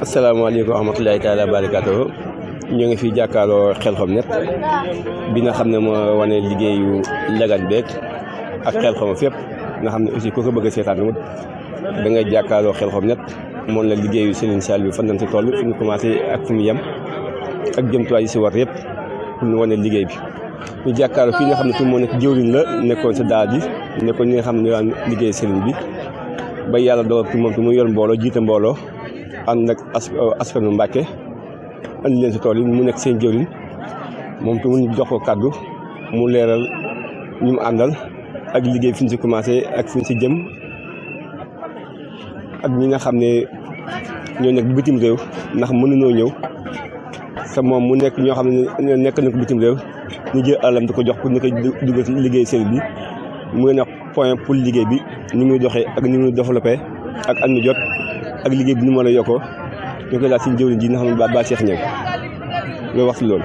asalaamaaleykum wa rahmatulahi taala wa barakatuh ñoo ngi fi jàkkaarloo Xelcom net bi nga xam ne moo wane liggéeyu Lagane beeg ak Xelcom fépp nga xam ne aussi ku ko bëgg a seetaan wut da ngay jàkkaarloo Xelcom net moom la liggéeyu Serigne Saliou fan lañ ci toll fi ñu commencé ak fu mu yem ak jëmtuwaay yi si war yëpp pour ñu wane liggéey bi. ñu jàkkaarloo fii nga xam ne fi moo nekk jëwriñ la nekkoon sa daal bi nekkoon ñi nga xam ne daan liggéey Serigne bi ba yàlla dogal ci moom fi mu yor mbooloo jiite mbooloo ànd nag askanu Mbàkke andi leen si tool yi mu nekk seen jëwriñ moom te mu jox ko kàddu mu leeral ñu mu àndal ak liggéey fi ñu si commencé ak fi ñu si jëm ak ñi nga xam ne ñoo nekk bitim réew ndax mënuñoo ñëw sa moom mu nekk ñoo xam ne nekk na ko bitim réew ñu jël àllam di ko jox pour ñu koy dugg si liggéey seen bi mu leen wax point pour liggéey bi ni muy doxee ak ni muy développé ak at mi jot ak liggéey bi ni mu mën a yokkoo ñu koy laaj si jëwriñ ji nga xam ne ba Cheikh ñëw loolu wax si loolu.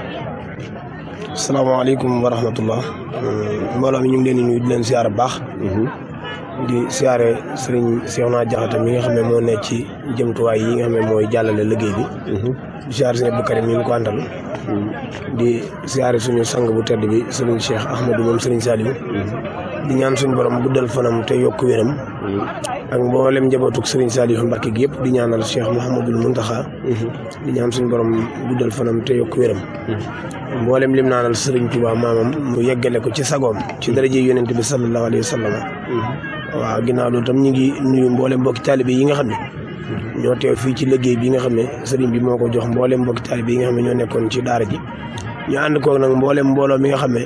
asalaamaaleykum wa rahmatullah mbooloo mi ñu ngi leen di nuyu di leen siyaare bu baax. di siyaare sëriñ Cheikhouna Diakhaté mi nga xam ne moo nekk ci jëmtuwaay yi nga xam ne mooy jàllale liggéey bi. di siyaare sëriñ Abdou Karim mi ngi ko àndal. di siyaare suñu sang bu tedd bi sëriñ Cheikh Ahmadou moom sëriñ Saliou. di ñaan suñu borom guddal fanam te yokk wéram. ak mboolem njabootuk Serigne Saliou Mbacké gi yëpp di ñaanal Cheikh Mouhamadul Mountakha. di ñaan suñu borom guddal fanam te yokk wéram. mboolem lim naanal Serigne Touba maamam mu yeggale ko ci sagoom ci daraje yonent bi sallallahu alayhi wa sallam. waaw ginnaaw loolu tam ñu ngi nuyu mboolem mbokki taalibe yi nga xam ne ñoo teew fii ci liggéey bi nga xam ne Serigne bi moo ko jox mboolem mbokki taalibe yi nga xam ne ñoo nekkoon ci daara ji. ñu ànd koog nag mboolem mbooloo mi nga xam ne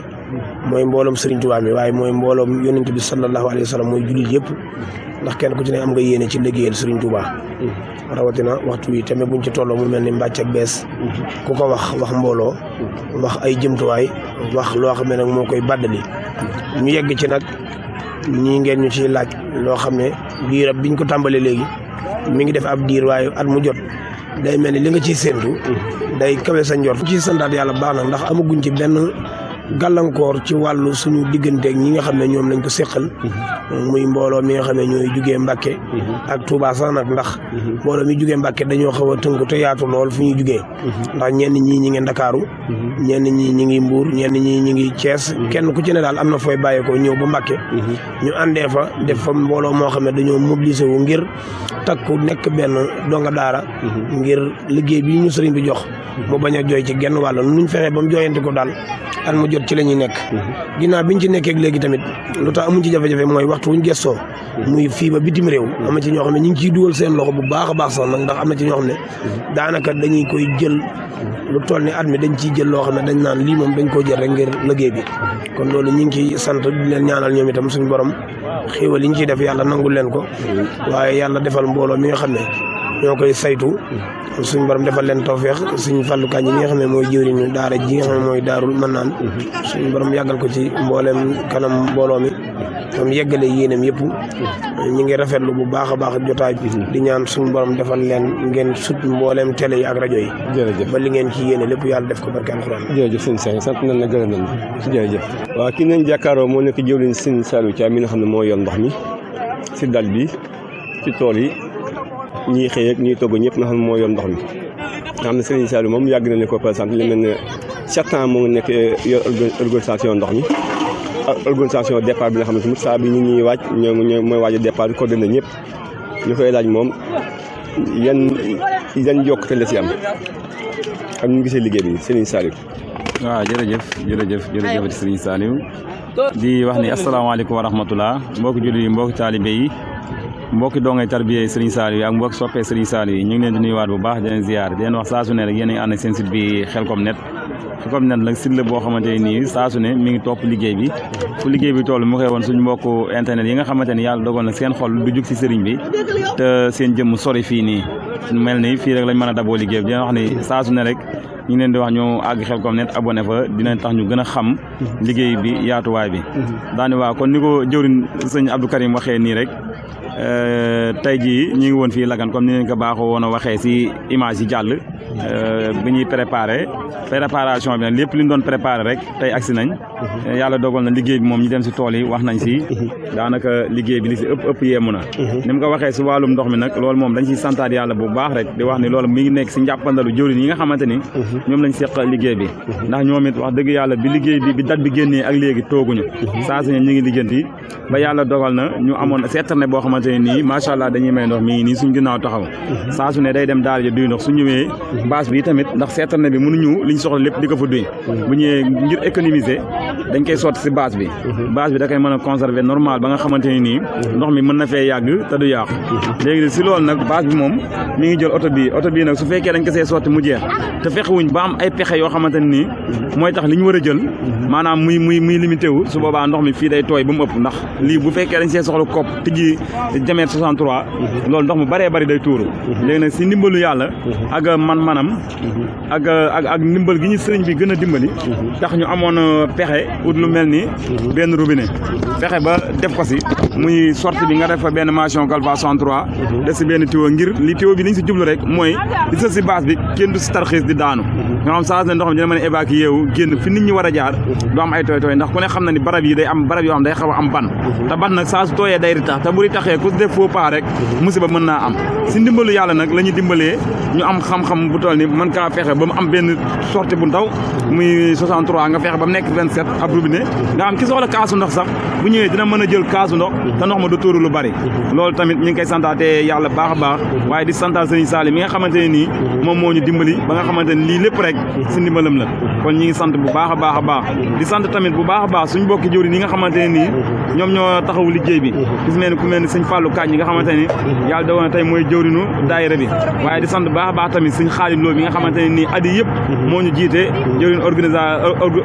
mooy mbooloom Serigne Touba mi waaye mooy mbooloom yonent bi sallallahu alayhi wa sallam mooy jullit yëpp ndax kenn ku ci ne am nga yéene ci liggéeyal Serigne Touba. rawatina waxtu wi tamit buñ ci tolloo mu mel ni mbàcc ak bees ku ko wax mbooloo wax ay jëmtuwaay wax loo xam ne nag moo koy baddali ñu yegg ci nag ñii ngeen ñu ciy laaj loo xam ne diirab biñ ko tàmbalee léegi mi ngi def ab diir waaye at mu jot day mel ni li nga ciy séentu day kawe sa njort ci santaat yàlla baax na ndax amaguñ ci benn gàllankoor ci wàllu suñu digganteeg ñi nga xam ne ñoom lañ ko séqal muy mbooloo mi nga xam ne ñooy jugee Mbàkke ak Touba sax nag ndax mbooloo mi jugee Mbàkke dañoo xaw a tënku te yaatu lool fu ñuy jugee ndax ñenn ñi ñi ngi Ndakaaru ñenn ñi ñi ngi Mbuur ñenn ñi ñi ngi Thiès kenn ku ci ne daal am na fooy bàyyeekoo ñëw ba Mbàkke ñu àndee fa def fa mbooloo moo xam ne dañoo mobiliser wu ngir takku nekk benn donga daara ngir liggéey bi ñu sëriñ bi jox mu bañ a jooy ci genn wàll nuñ fexee ba mu jooyante ko daal at mu jot ci la ñuy nekk ginnaaw biñ ci nekkee léegi tamit lu tax amuñ ci jafe-jafe mooy waxtu wuñ gestoo muy fii ba bitim réew am na ci ñoo xam ne ñu ngi ciy dugal seen loxo bu baax a baax sax nag ndax am na ci ñoo xam ne daanaka dañuy koy jël lu toll ni at mi dañ ciy jël loo xam ne dañ naan lii moom dañ koo jël rek ngir liggéey bi kon loolu ñu ngi ciy sant di leen ñaanal ñoom itam suñu borom xéewal yi ñu ciy def yàlla nangul leen ko waaye yàlla defal mbooloo mi nga xam ne ñoo koy saytu suñ borom defal leen tawfeex suñ Fallou Kañ yi nga xam ne mooy jëwriñu daara ji nga xam ne mooy daarul mën naan suñ borom yàggal ko ci mboolem kanam mbooloo mi tam yeggale yéenam yëpp ñu ngi rafetlu bu baax a baax jotaay bi di ñaan suñ borom defal leen ngeen sut mboolem télé yi ak rajo yi jërëjëf ba li ngeen ci yéene lépp yàlla def ko barke alxuraan jërëjëf sëñ Cheikh sant nañ la gërëm nañ jërëjëf waaw kii nañ jàkkaaroo moo nekk jëwriñ sëñ Saliou Thiam mi nga xam ne moo yor ndox mi si dal bi ci tool yi ñii xëy ak ñii togg ñëpp nga xam ne moo yor ndox mi nga xam ne Serigne Saliou moom yàgg na ne ko présenté li mel ne 7 ans moo ngi nekk yor organisation ndox mi ak organisation départ bi nga xam ne tamit saa bi ñu ñuy waaj ñoom mooy waaj a départ coordonné ñëpp ñu koy laaj moom yan yokkute la si am ak ñu gisee liggéey bi Serigne Saliou. waaw jërëjëf Serigne Saliou di wax ni asalaamaaleykum wa rahmatulah mbokki jullit yi mbokki taalibe yi mbokki dongay tarbiye Serigne Saliou ak mbokki soppee Serigne Saliou yi ñu ngi leen di nuyuwaat bu baax di leen ziar di leen wax saa su ne rek yéen a ngi ànd ak seen site bi Xelcom net nag site la boo xamante nii saa su ne mi ngi topp liggéey bi fu liggéey bi toll mu koy woon suñu mbokku internet yi nga xamante ni yàlla dogal na seen xol du jug si Serigne bi te seen jëmm sori fii nii mel ni fii rek lañ mën a daboo liggéey bi dina wax ni saa su ne rek ñu ngi leen di wax ñu àgg Xelcom net abonné fa dinañ tax ñu gën a xam liggéey bi yaatuwaay bi daani waa kon ni ko jëwriñ sëñ Abdou Karim waxee nii rek tey jii ñu ngi woon fii Lagane comme ni leen ko baaxoo woon a waxee si image yi jàll bi ñuy préparation bi nag lépp li ñu doon préparé rek tey agsi nañ yàlla dogal na liggéey bi moom ñu dem si tool yi wax nañ si daanaka liggéey bi li si ëpp yéemu na ni mu ko waxee si wàllum ndox mi nag loolu moom dañ siy santaat yàlla bu baax rek di wax ni loolu mi ngi nekk si njàppandalu jëwriñ yi nga xamante ni ñoom lañ seq liggéey bi ndax ñoom it wax dëgg yàlla bi liggéey bi dat bi génnee ak léegi tooguñu saa su ne ñu ngi liggéenti ba yàlla dogal na ñu amoon citerne boo xamante ne nii macha allah dañuy may ndox mi ngi nii suñ ginnaaw taxaw saa su ne day dem daal ja duy ndox su ñëwee bâche bi tamit ndax citerne bi mënuñu liñ soxla lépp di ko fa duy bu ñëwee ngir économiser dañ koy sotti si bâche bi da koy mën a conserver normal ba nga xamante ne nii ndox mi mën na fee yàgg te du yàqu léegi si loolu nag bâche bi moom mi ngi jël oto bii nag su fekkee dañ ko see sotti mu jeex te fexewuñ ba am ay pexe yoo xamante ne nii mooy tax li ñu war a jël maanaam muy limité wu su boobaa ndox mi fii day tooy ba mu ëpp ndax lii bu fekkee dañ see soxla kopp tijji jameet 63 loolu ndox mu bëree bëri day tuuru léegi nag si ndimbalu yàlla ak man-manam ak ndimbal gi ñu sëriñ bi gën a dimbali tax ñu amoon pexe ut lu mel ni benn robinet fexe ba def ko si muy sortie bi nga def fa benn mention Galva 63 def si benn tuyau ngir li tuyau bi liñ si jublu rek mooy di sës si base bi kenn du si tarxiis di daanu nga xam saa ne ndox mi dina mën a évacuer wu génn fi nit ñi war a jaar du am ay tooy ndax ku ne xam na ni barab yi day am barab yoo xam day xaw a am ban te ban nag saa su tooyee day ritax te bu ritaxee ku def faux pas rek musiba mën naa am si ndimbalu yàlla nag la ñu dimbalee ñu am xam-xam bu toll ni mën kaa fexe ba mu am benn sortie bu ndaw muy 63 nga fexe ba mu nekk 27 ab robinet nga am ki soxla kaasu ndox sax bu ñëwee dina mën a jël kaasu ndox te ndox ma du tuuru lu bari loolu tamit ñu ngi koy santaate yàlla baax a baax waaye di santaat Sëriñ Saali mi nga xamante ne nii moom moo ñu dimbali ba nga xamante ne lii lépp rek si ndimbalam la kon ñi ngi sant bu baax a baax a baax di sant tamit bu baax a baax suñ bokki jëwriñ yi nga xamante ne nii ñoom ñoo taxawu liggéey bi gis mel ni ku mel ni sëñ Fallou Kañ ñi nga xamante ne yàlla dogal na tey mooy jëwriñu daayira bi waaye di sant bu baax a baax tamit sëñ Xaalim Lo mi nga xamante ne nii at yi yëpp moo ñu jiite jëwriñ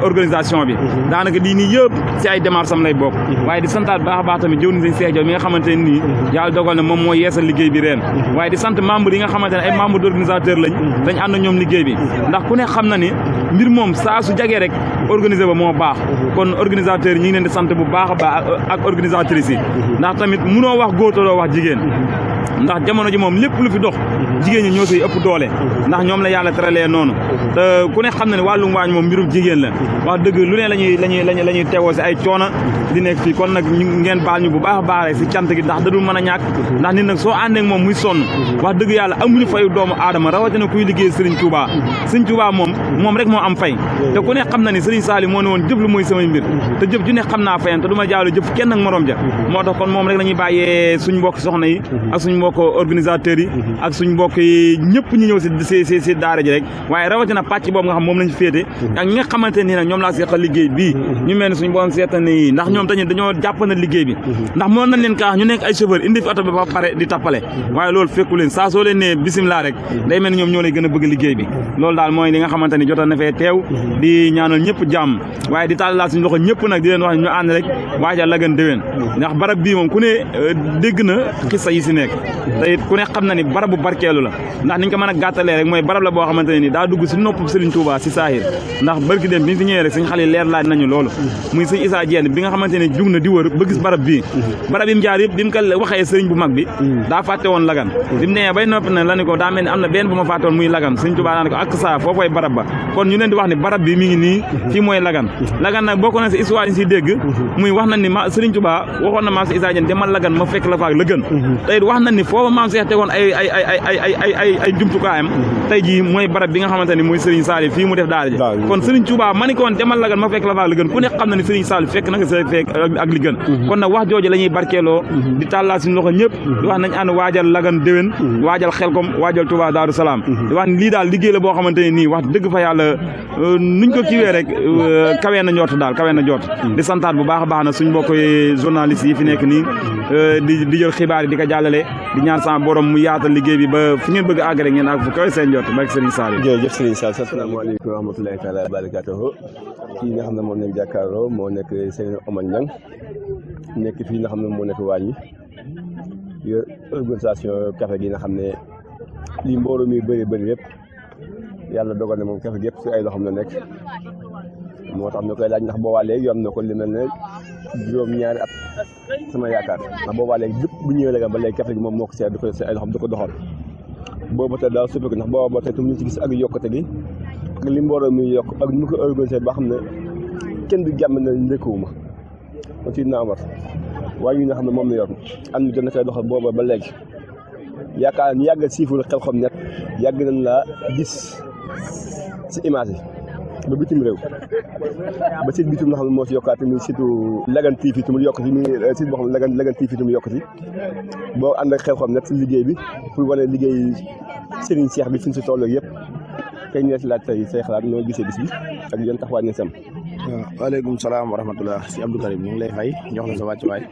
organisation bi daanaka lii nii yëpp si ay démarches am lay bokk waaye di santaat bu baax a baax tamit jëwriñ sëñ Cheikh Diop mi nga xamante ne nii yàlla dogal na moom moo yeesal liggéey bi ren waaye di sant membre yi nga xamante ne ay membre d'organisateur lañ dañ ànd ñoom liggéey bi ndax ku ne xam na ni mbir moom saa su jagee rek organiser ba moo baax kon organisateurs yi ñu ngi leen di sant bu baax a baax ak organisatrices yi ndax tamit munoo wax góor te doo wax jigéen ndax jamono ji moom lépp lu fi dox jigéen ñi ñoo say ëpp doole ndax ñoom la yàlla teralee noonu te ku ne xam na ne wàllum waañ moom mbirum jigéen la wax dëgg lu ne la ñuy tegoo si ay coono di nekk fii kon nag ngeen baal ñu bu baax a baax rek si cant gi ndax dadul mën a ñàkk ndax nit nag soo àndee ak moom muy sonn wax dëgg yàlla amuñu fayu doomu aadama rawatina kuy liggéey Serigne Touba Serigne Touba moom rek moo am fay te ku ne xam na ni Serigne Saliou moo ne woon jëf lu mooy samay mbir te jëf ju ne xam naa fayan te du ma jaalu jëf kenn ak morom ja moo tax kon moom rek la ñuy bàyyee suñ mbokk soxna yi ak suñ mbokk organisateurs yi ak suñ mbokk yi ñëpp ñu ñëw si daara ji rek waaye rawatina pàcc boobu nga xam moom lañ féete ak ñi nga xamante ni nag ñoom laa seqal liggéey bii ñu mel ni suñ borom seetan yi ndax ñoom tamit dañoo jàppana liggéey bi ndax moo nañ leen kaa ñu nekk ay chauffeur indi fi oto bi ba pare di tappale waaye loolu fekku leen saa soo leen ne bisimilah rek day mel ni ñoom ñoo lay gën a bëgg liggéey bi loolu daal mooy li nga xamante ni jotoon na fee teew di ñaanal ñëpp jàmm waaye di tàllal suñu loxo ñëpp nag di leen wax ñu ànd rek waajal Lagane déwén ndax barab bii moom ku ne dégg na xissa yi si nekk te it ku ne xam na ni barab bu barkeelu la ndax niñ ko mën a gàttalee rek mooy barab la boo xamante ne ni daa dugg si nopp Serigne Touba si saahir ndax barki dem bi ñu fi ñëwee rek suñ xale leer laaj nañu loolu muy sëñ Issa Diène bi nga xamante ne jug na di wër ba gis barab bii barab yi mu jaar yëpp bi mu ko waxee sëriñ bu mag bi daa fàtte woon Lagane bi mu nee bay noppi na la ni ko daa mel ni am na benn bu ma fàtte woon muy Lagane Serigne Touba daa ne ko ak saa foofoy barab ba kon ñu leen di wax ni barab bi mi ngi nii fii mooy Lagane nag bokk na si histoire yi si dégg muy wax na ni Serigne Touba waxoon na maam si Issa Diène demal Lagane ma fekk la faak la gën tey wax na ni foofa maam Seex tegoon ay jumtukaayam tey jii mooy barab bi nga xamante ni mooy Serigne Saliou fii mu def daara ji kon Serigne Touba ma ni ko woon demal Lagane ma fekk la faak la gën ku ne xam na ni Serigne Saliou fekk na nga sa fekk ak li gën kon nag wax jooju la ñuy barkeeloo di tàllal suñu loxo ñëpp di wax nañ ànd waajal Lagane déwén waajal Xelkom waajal Touba Daaru Salaam di wax lii daal liggéey la boo xamante ne nii wax dëgg fa yàlla nuñ ko kiiwee rek kawee na njort daal kawee na njort di santaat bu baax a baax na suñ mbokk journaliste yi fi nekk nii di jël xibaar yi di ko jàllale di ñaan sama borom mu yaatal liggéey bi ba fi ngeen bëgg a àgg rek ngeen àgg fu kawe seen njort barke Serigne Saliou. jërëjëf Serigne Saliou asalaamaaleykum wa rahmatulahi taala wa barakatuhu kii nga xam ne moo nekk jàkkaarloo moo nekk Serigne Omar Niang nekk fii nga xam ne moo nekk wàññi organisation café gi nga xam ne lii mbooloo mi bëri yëpp yàlla dogal na moom café gi yëpp si ay loxoom la nekk moo tax ñu koy laaj ndax boobaa léegi yom na ko li mel ne juróom-ñaari at sama yaakaar ndax boobaa léegi lépp bu ñëwee léegi ba léegi café gi moom moo ko seet di ko ay loxoom di ko doxal boobu tey daal soppeeku ndax booba ba tey tam ñu ci gis ak yokkute gi ak li mbooloo mi yokk ak ni mu ko organisé ba xam ne kenn du jàmm ne ndëkkuwuma ma ci na amar waaye ñu nga xam ne moom la yor am na jot na koy doxal booba ba léegi yaakaar ñu yàgg siiful Khelcom Net yàgg nañ laa gis si image yi ba bitim réew ba site bitim nga xam ne moo si yokkaat muy surtout Lagane TV fi mu yokk ci muy site boo xam ne Lagane TV fi mu yokk ci boo ànd ak Khelcom Net si liggéey bi pour wane liggéey Serigne Cheikh bi fi ñu si toll yëpp kay ñu si laaj tey say xalaat noo gisee bis bi ak yan taxawaay ne sam. waaw waaleykum salaam wa rahmatulah si Abdou Karim ñu ngi lay fay jox la sa wàccuwaay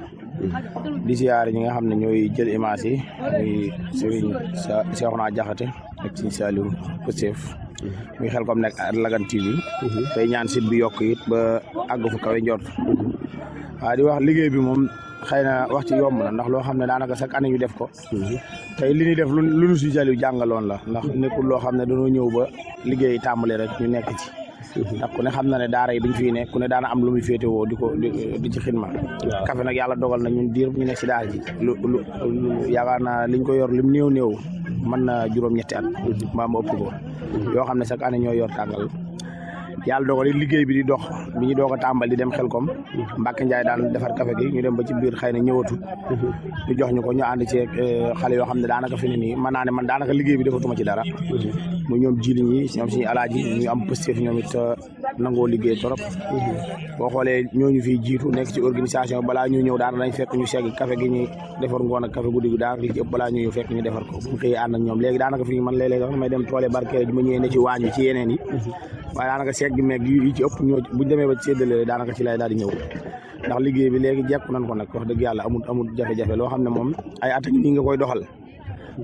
di siyaare ñi nga xam ne ñooy jël image yi muy Serigne Cheikhouna Diakhaté ak Serigne Saliou Pastef muy Khelcom Net ak Lagane TV tey ñaan site bi yokk it ba àgg fu kawe njort waaw di wax liggéey bi moom xëy na wax ci yomb na ndax loo xam ne daanaka chaque année ñu def ko tey li ñuy def lu nu si Saliou jàngaloon la ndax nekkul loo xam ne dañoo ñëw ba liggéey tàmbale rek ñu nekk ci ndax ku ne xam na ne daara yi biñ fii ne ku ne daana am lu muy féetewoo di ci xidma café nag yàlla dogal na ñun diir bu ñu nekk si daara ji lu yaakaar naa liñ ko yor lim néew mën na juróom-ñetti at mbaa ma ëpp ko yoo xam ne chaque année ñoo yor tàngal yàlla dogal it liggéey bi di dox bi ñu doog a tàmbal di dem Khelcom Mbacke Ndiaye daan defar café gi ñu dem ba ci biir xëy na ñëwatul ñu jox ñu ko ñu ànd ci xale yoo xam ne daanaka fi ne nii mën naa ne man daanaka liggéey bi defatuma ci dara mu ñoom jili ñi ñoom suñu alaaji ñu am Pastef ñoom it nangoo liggéey trop boo xoolee ñooñu fiy jiitu nekk ci organisation balaa ñu ñëw daana dañ fekk ñu segg café gi ñu defar ngoon ak café guddi gi daanaka li ci ëpp balaa ñu ñëw fekk ñu defar ko bu ñu xëyee ànd ak ñoom léegi daanaka fi man léeg-léeg sax may dem toole barkeel ji ma ñëwee ne ci waañ bi ci yeneen yi waaye daanaka segg meeg yi ci ëpp ñoo buñ demee ba séddale daanaka ci lay daal di ñëw ndax liggéey bi léegi jekku nañ ko nag wax dëgg yàlla amul jafe-jafe loo xam ne moom ay at nii nga koy doxal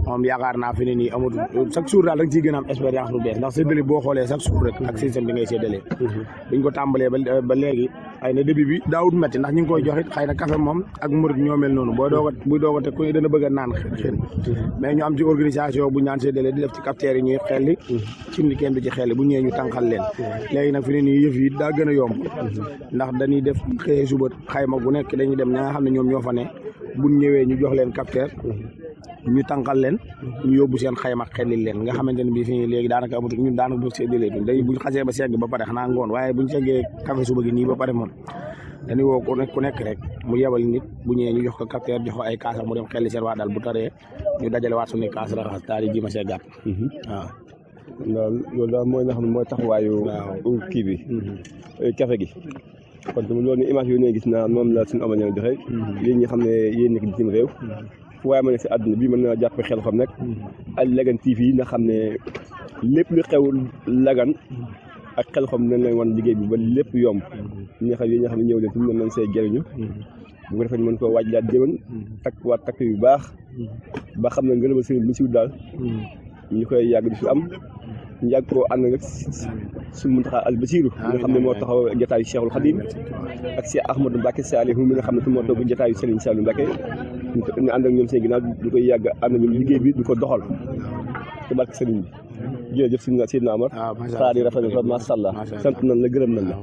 moom yaakaar naa fi ne nii amul chaque jour daal da nga ciy gën a am expérience bu bees ndax séddale boo xoolee chaque jour rek ak système bi ngay séddalee biñ ko tàmbalee ba léegi xëy na début bi daawut métti ndax ñu ngi koy joxit xëy na café moom ak murit ñoo mel noonu buy doog a te ku ne dana bëgg a naan xen mais ñu am ci organisation bu ñaan séddalee di def ci capteurs yi ñuy xelli ci ni kenn du ci xelli bu ñëwee ñu tànqal leen léegi nag fi ne nii yëf yi daa gën a yomb ndax dañuy def xëyee suba xayma bu nekk dañuy dem ña nga xam ne ñoom ñoo fa ne buñ ñëwee ñu jox leen capteur ñu tànqal leen ñu yóbbu seen xayma xellil leen nga xamante ne bii fii léegi daanaka amatu ñun daanaka bu séddalee day buñ xasee ba segg ba pare xanaa ngoon waaye buñ seggee café suba gi nii ba pare moom dañuy woo ku nekk rek mu yebal nit bu ñëwee ñu jox ko capteur jox ko ay kaasa mu dem xelli seen waa daal bu taree ñu dajale waat suñuy kaas raxas daal di ji ma seggaat waaw loolu daal mooy nga xam ne mooy taxawaayu kii bi café gi kon tamit loolu image yooyu ne gis naa noonu la suñu amal ñoo joxe yéen ñi xam ne yéen nekk bitim réew fu waaye ma ne si àdduna bi mën na jàpp Khelcom Net ak Lagane TV yi nga xam ne lépp lu xew Lagane ak Khelcom nañ leen wan liggéey bi ba lépp yomb ñi nga xam ne ñëw leen fi mu ne nañ see jëriñu bu ko defee ñu mën koo waaj daal déwén takk yu baax ba xam ne ngërëmal sëriñ bi si wut daal ñu koy yàgg di fi am ñu yàgg koo ànd nag suñu Muntaxa al Basiiru nga xam ne moo taxaw jotaayu Cheikhul Khadim ak Cheikh Ahmadou Mbacké Saliou mi nga xam ne moo toog jotaayu Serigne Saliou Mbacké ñu ànd ak ñoom seen ginnaaw du koy yàgg ànd ak ñoom liggéey bi du ko doxal te barke Serigne bi jërëjëf Seydina Amar xaar yi rafet na masha Allah sant nañ la gërëm nañ la